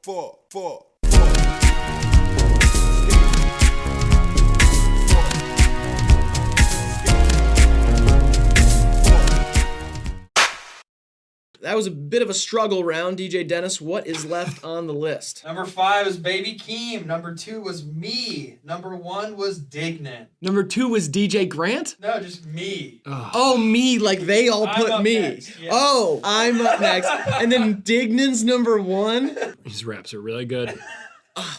four. That was a bit of a struggle round. DJ Dennis, what is left on the list? Number 5 was Baby Keem. Number 2 was me. Number 1 was Dignan. Number 2 was DJ Grant? No, just me. Oh, me, like they all put me. Next, yeah. Oh, I'm up next. And then Dignan's number 1? These raps are really good.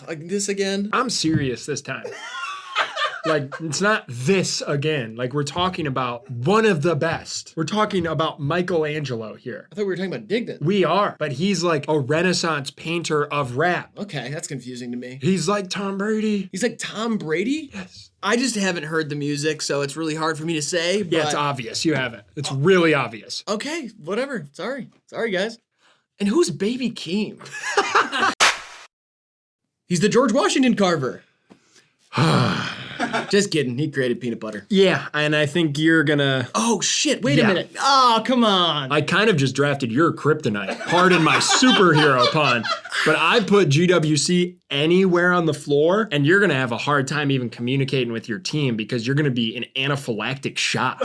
Like this again? I'm serious this time. Like, it's not this again. Like, we're talking about one of the best. We're talking about Michelangelo here. I thought we were talking about Dignan. We are, but he's like a Renaissance painter of rap. Okay, that's confusing to me. He's like Tom Brady. He's like Tom Brady? Yes. I just haven't heard the music, so it's really hard for me to say. Yeah, it's obvious. You haven't. It's really obvious. Okay, whatever. Sorry, guys. And who's Baby Keem? He's the George Washington carver. Just kidding. He created peanut butter. Yeah, and I think you're gonna... Oh, shit. Wait a minute. Oh, come on. I kind of just drafted your kryptonite. Pardon my superhero pun. But I put GWC anywhere on the floor, and you're gonna have a hard time even communicating with your team because you're gonna be in anaphylactic shock.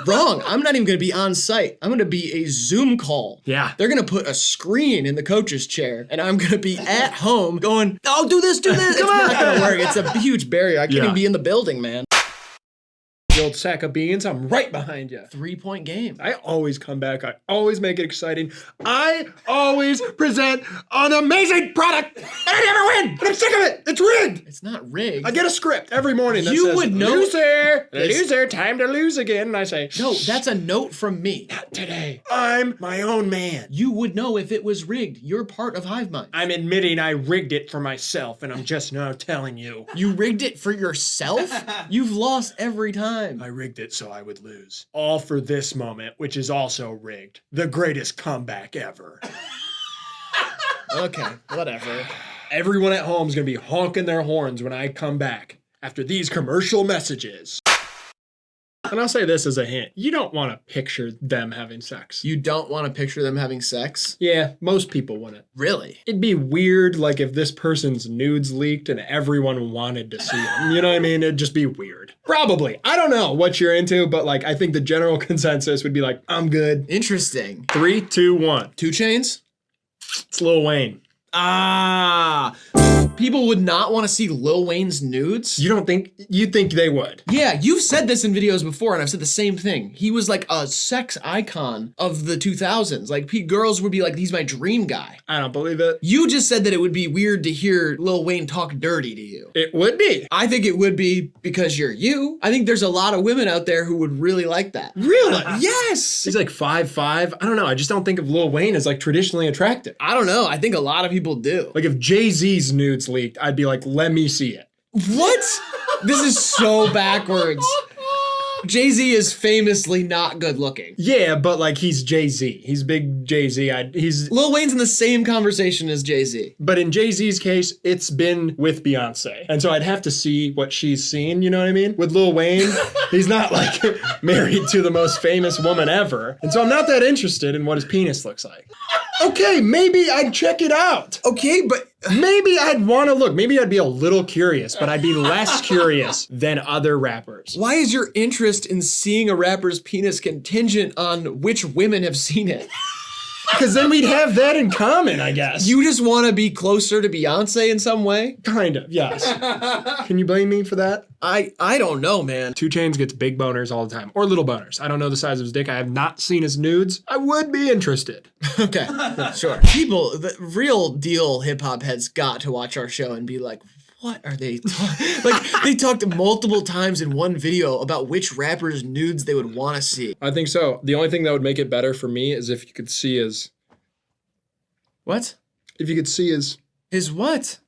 Wrong. I'm not even going to be on site. I'm going to be a Zoom call. Yeah. They're going to put a screen in the coach's chair, and I'm going to be at home going, oh, do this. Come on. It's not going to work. It's a huge barrier. I can't even be in the building, man. The old sack of beans, I'm right behind you. 3-point game. I always come back. I always make it exciting. I always present an amazing product, and I never win. And I'm sick of it. It's rigged. It's not rigged. I get a script every morning that You says, would know- loser, time to lose again. And I say, No, that's a note from me. not today. I'm my own man. You would know if it was rigged. You're part of HiveMind. I'm admitting I rigged it for myself, and I'm just now telling you. You rigged it for yourself? You've lost every time. I rigged it so I would lose. All for this moment, which is also rigged. The greatest comeback ever. Okay, whatever. Everyone at home is going to be honking their horns when I come back after these commercial messages. And I'll say this as a hint. You don't want to picture them having sex. You don't want to picture them having sex? Yeah, most people wouldn't. Really? It'd be weird, like, if this person's nudes leaked and everyone wanted to see them. You know what I mean? It'd just be weird. Probably. I don't know what you're into, but, like, I think the general consensus would be like, I'm good. Interesting. 3, 2, 1. 2 Chainz? It's Lil Wayne. Ah. People would not want to see Lil Wayne's nudes? You think they would? Yeah, you've said this in videos before, and I've said the same thing. He was like a sex icon of the 2000s. Like, girls would be like, he's my dream guy. I don't believe it. You just said that it would be weird to hear Lil Wayne talk dirty to you. It would be. I think it would be because you're you. I think there's a lot of women out there who would really like that. Really? Yes! He's like 5'5". I don't know. I just don't think of Lil Wayne as like traditionally attractive. I don't know. I think a lot of people do. Like if Jay-Z's nudes leaked, I'd be like, let me see it. What? This is so backwards. Jay-Z is famously not good looking. Yeah, but like he's Jay-Z. He's big Jay-Z. Lil Wayne's in the same conversation as Jay-Z. But in Jay-Z's case, it's been with Beyonce. And so I'd have to see what she's seen, you know what I mean? With Lil Wayne, he's not like married to the most famous woman ever. And so I'm not that interested in what his penis looks like. Okay, maybe I'd check it out. Okay, but maybe I'd want to look. Maybe I'd be a little curious, but I'd be less curious than other rappers. why is your interest in seeing a rapper's penis contingent on which women have seen it? Because then we'd have that in common, I guess. You just want to be closer to Beyonce in some way? Kind of, yes. Can you blame me for that? I don't know, man. 2 Chainz gets big boners all the time, or little boners. I don't know the size of his dick. I have not seen his nudes. I would be interested. Okay, sure. People, the real deal hip hop heads got to watch our show and be like, what are they talking? Like, they talked multiple times in one video about which rapper's nudes they would want to see. I think so. The only thing that would make it better for me is if you could see his... What? If you could see his... His what?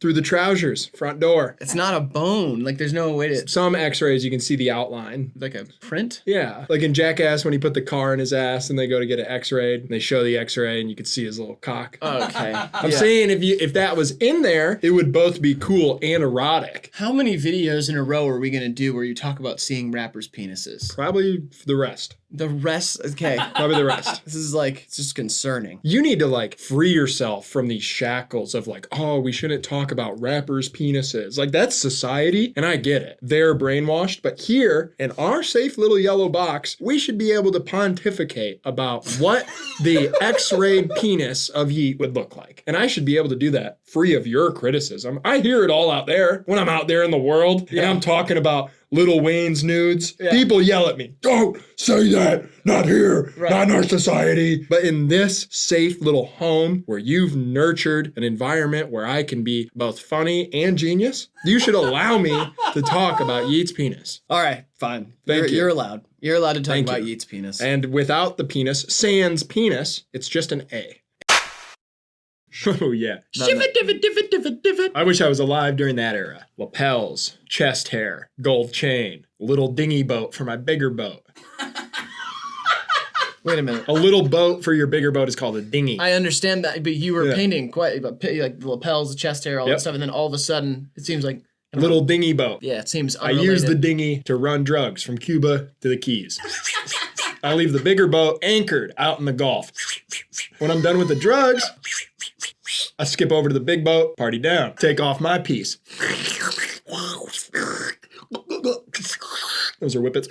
Through the trousers, front door. It's not a bone. Like, there's no way to... Some x-rays, you can see the outline. Like a print? Yeah. Like in Jackass when he put the car in his ass and they go to get it x-rayed and they show the x-ray and you can see his little cock. Okay. I'm saying if that was in there, it would both be cool and erotic. How many videos in a row are we going to do where you talk about seeing rappers' penises? Probably for the rest. The rest, okay. Probably the rest. This is like, it's just concerning. You need to like free yourself from these shackles of like, oh, we shouldn't talk about rappers' penises. Like that's society, and I get it. They're brainwashed, but here in our safe little yellow box, we should be able to pontificate about what the X-rayed penis of Yeet would look like. And I should be able to do that free of your criticism. I hear it all out there when I'm out there in the world and I'm talking about Lil Wayne's nudes. Yeah. People yell at me, don't say that, not here, not in our society. But in this safe little home where you've nurtured an environment where I can be both funny and genius, you should allow me to talk about Yeet's penis. All right, fine. Thank you. You're allowed. You're allowed to talk Thank about you. Yeet's penis. And without the penis, sans penis, it's just an A. Oh, yeah. Divot. I wish I was alive during that era. Lapels, chest hair, gold chain, little dinghy boat for my bigger boat. Wait a minute. A little boat for your bigger boat is called a dinghy. I understand that, but you were painting quite like the lapels, the chest hair, all that stuff, and then all of a sudden, it seems like little dinghy boat. Yeah, it seems I unrelated. use the dinghy to run drugs from Cuba to the Keys. I leave the bigger boat anchored out in the Gulf. When I'm done with the drugs, I skip over to the big boat, party down, take off my piece. Those are whippets.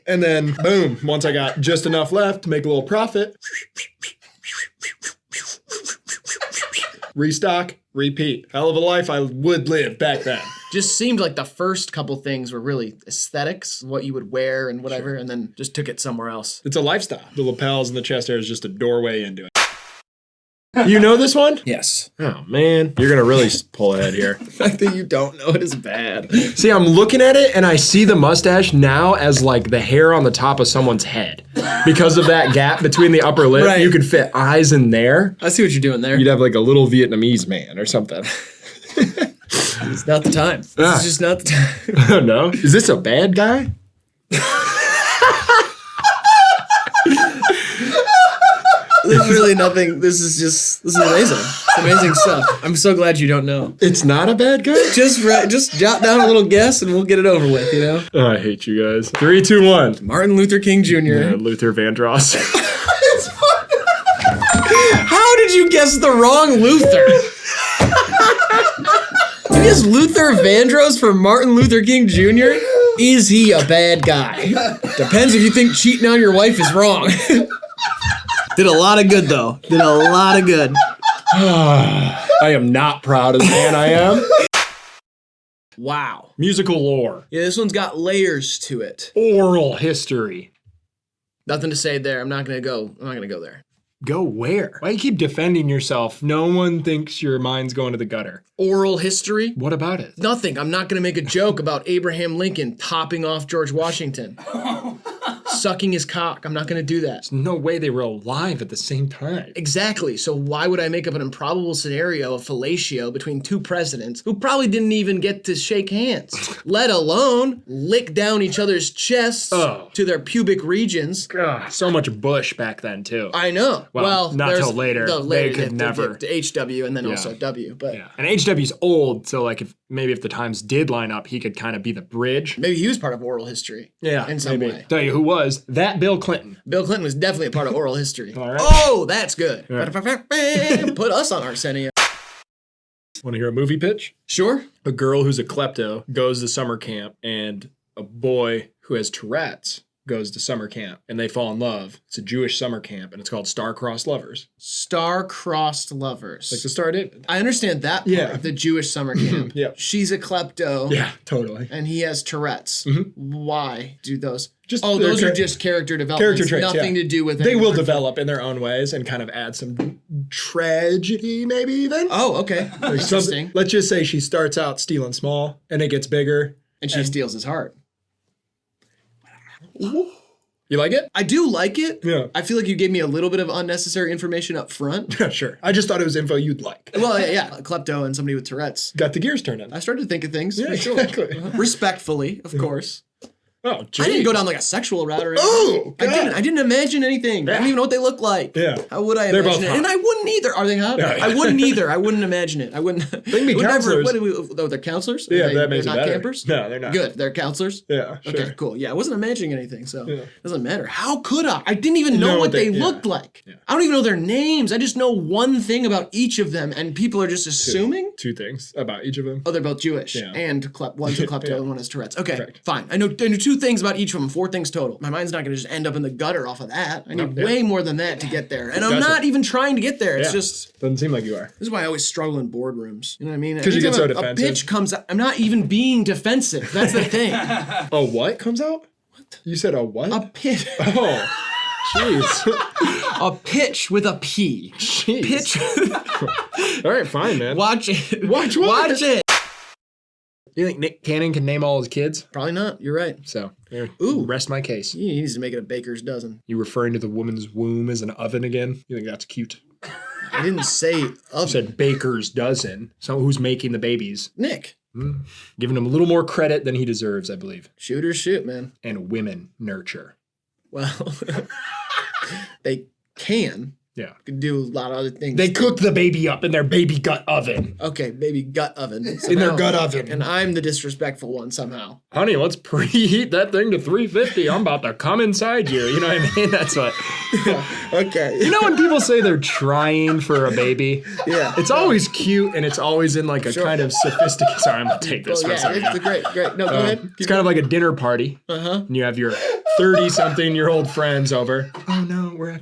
And then, boom, once I got just enough left to make a little profit, restock, repeat. Hell of a life I would live back then. Just seemed like the first couple things were really aesthetics, what you would wear and whatever, and then just took it somewhere else. It's a lifestyle. The lapels and the chest hair is just a doorway into it. You know this one? Yes. Oh, man. You're going to really pull ahead here. The fact that you don't know it is bad. See, I'm looking at it, and I see the mustache now as, like, the hair on the top of someone's head. Because of that gap between the upper lip, Right. you could fit eyes in there. I see what you're doing there. You'd have, like, a little Vietnamese man or something. It's not the time. This is just not the time. I don't know. Is this a bad guy? There's really nothing. This is amazing. It's amazing stuff. I'm so glad you don't know. It's not a bad guy? Just jot down a little guess and we'll get it over with, you know? Oh, I hate you guys. 3, 2, 1. Martin Luther King Jr. Yeah, Luther Vandross. How did you guess the wrong Luther? You guessed Luther Vandross for Martin Luther King Jr.? Is he a bad guy? Depends if you think cheating on your wife is wrong. Did a lot of good, though. Did a lot of good. I am not proud of the man I am. Wow. Musical lore. Yeah, this one's got layers to it. Oral history. Nothing to say there. I'm not gonna go there. Go where? Why you keep defending yourself? No one thinks your mind's going to the gutter. Oral history? What about it? Nothing. I'm not gonna make a joke about Abraham Lincoln topping off George Washington. Sucking his cock. I'm not gonna do that. There's no way they were alive at the same time. Exactly. So why would I make up an improbable scenario of fellatio between two presidents who probably didn't even get to shake hands, let alone lick down each other's chests to their pubic regions? God, so much Bush back then too. I know. Well, not there's till later. They could never. To HW and then also W. But yeah. And HW's old, so like if the times did line up, he could kind of be the bridge. maybe he was part of oral history. Yeah, in some way. Tell you who was that? Bill Clinton. Bill Clinton was definitely a part of oral history. All right. Oh, that's good. Yeah. Put us on Arsenio. Want to hear a movie pitch? Sure. A girl who's a klepto goes to summer camp, and a boy who has Tourette's goes to summer camp, and they fall in love. It's a Jewish summer camp, and it's called Star-Crossed Lovers. Star-crossed lovers. Like the Star David. I understand that part of the Jewish summer camp. Yeah. She's a klepto. Yeah, totally. And he has Tourette's. Mhm. Why do those? Just those their are just character developments. Character traits, Nothing to do with They any will person. develop in their own ways and kind of add some tragedy, maybe even. Oh, okay. Like Interesting. something- let's just say she starts out stealing small, and it gets bigger. And she steals his heart. You like it? I do like it. Yeah. I feel like you gave me a little bit of unnecessary information up front. Yeah, sure. I just thought it was info you'd like. Well, yeah, a klepto and somebody with Tourette's. Got the gears turning. I started to think of things. Yeah, for sure. exactly. Respectfully, of course. Oh, geez. I didn't go down like a sexual route or anything. Oh, God. I didn't imagine anything. I didn't even know what they look like. Yeah. How would I They're imagine both it? hot. And I wouldn't either. Are they hot? Yeah. I wouldn't either. I wouldn't imagine it. I wouldn't. They can be counselors. They're counselors? Yeah, Are that makes it they're not better. campers? No, they're not. Good. They're counselors? Yeah, sure. Okay, cool. Yeah, I wasn't imagining anything, so Yeah. it doesn't matter. How could I? I didn't even know know what what they they- yeah. looked like. Yeah. I don't even know their names. I just know one thing about each of them, and people are just assuming. Two things about each of them. Oh, they're both Jewish, Yeah. and one's a klepto Yeah. and one has Tourette's. Okay, Correct. fine. I know 2 things about each of them, 4 things total. My mind's not going to just end up in the gutter off of that. I need Yeah. way more than that to get there, and I'm Gotcha. not even trying to get there. It's Yeah. just Doesn't seem like you are. this is why I always struggle in boardrooms. You know what I mean? 'Cause you get Anytime so a defensive. pitch comes out, I'm not even being defensive. That's the thing. A what comes out? What? You said a what? A pitch. Oh, jeez. A pitch with a P. Jeez. Pitch. All right, fine, man. Watch it. Watch what? Watch it. You think Nick Cannon can name all his kids? Probably not. You're right. So, here, Ooh. rest my case. He needs to make it a baker's dozen. You referring to the woman's womb as an oven again? You think that's cute? I didn't say You of said baker's dozen. So who's making the babies? Nick. Giving him a little more credit than he deserves, I believe. Shoot or shoot, man. And women nurture. Well, they can. Yeah. Could do a lot of other things. They cook the baby up in their baby gut oven. Okay, baby gut oven. In their somehow. gut oven. And I'm the disrespectful one somehow. Honey, let's preheat that thing to 350. I'm about to come inside you. You know what I mean? That's what. Okay. You know when people say they're trying for a baby? Yeah. It's always cute and it's always in like a Sure. kind of sophisticated. Sorry, I'm gonna take this Well, for a yeah, second. it's great. No, go ahead. It's kind of like a dinner party. Uh-huh. And you have your 30-something-year-old friends over. Oh no, we're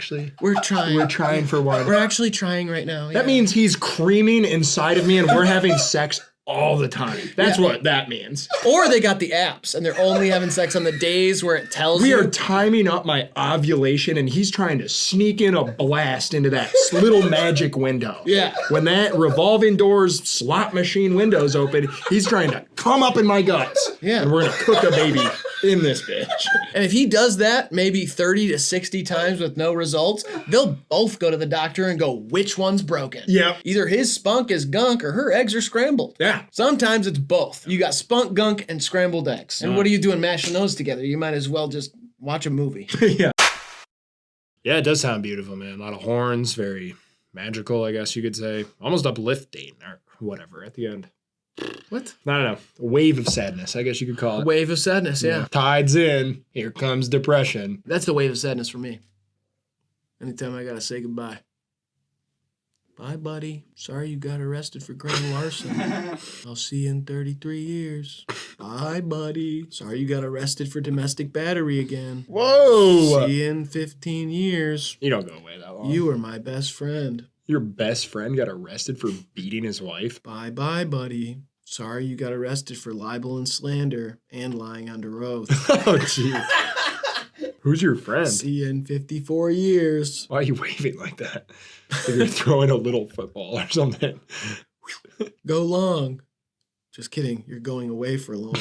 trying for one. We're actually trying right now. That means he's creaming inside of me and we're having sex all the time. That's what that means. Or they got the apps and they're only having sex on the days where it tells We you. are timing up my ovulation and he's trying to sneak in a blast into that little magic window. Yeah. When that revolving doors slot machine window's open, he's trying to come up in my guts. Yeah. And we're gonna cook a baby in this bitch. And if he does that maybe 30 to 60 times with no results, they'll both go to the doctor and go, which one's broken? Yep. Either his spunk is gunk or her eggs are scrambled. Yeah. Sometimes it's both. You got spunk gunk and scrambled eggs. And what are you doing mashing those together? You might as well just watch a movie. Yeah. Yeah, it does sound beautiful, man. A lot of horns, very magical, I guess you could say. Almost uplifting or whatever at the end. What? I don't know. A wave of sadness, I guess you could call it. Wave of sadness, yeah. Tides in. Here comes depression. That's the wave of sadness for me. Anytime I gotta say goodbye. Bye, buddy. Sorry you got arrested for grand larceny. I'll see you in 33 years. Bye, buddy. Sorry you got arrested for domestic battery again. Whoa! See you in 15 years. You don't go away that long. You were my best friend. Your best friend got arrested for beating his wife? Bye, buddy. Sorry you got arrested for libel and slander and lying under oath. Oh, jeez. Who's your friend? See you in 54 years. Why are you waving like that? Like you're throwing a little football or something. Go long. Just kidding. You're going away for long.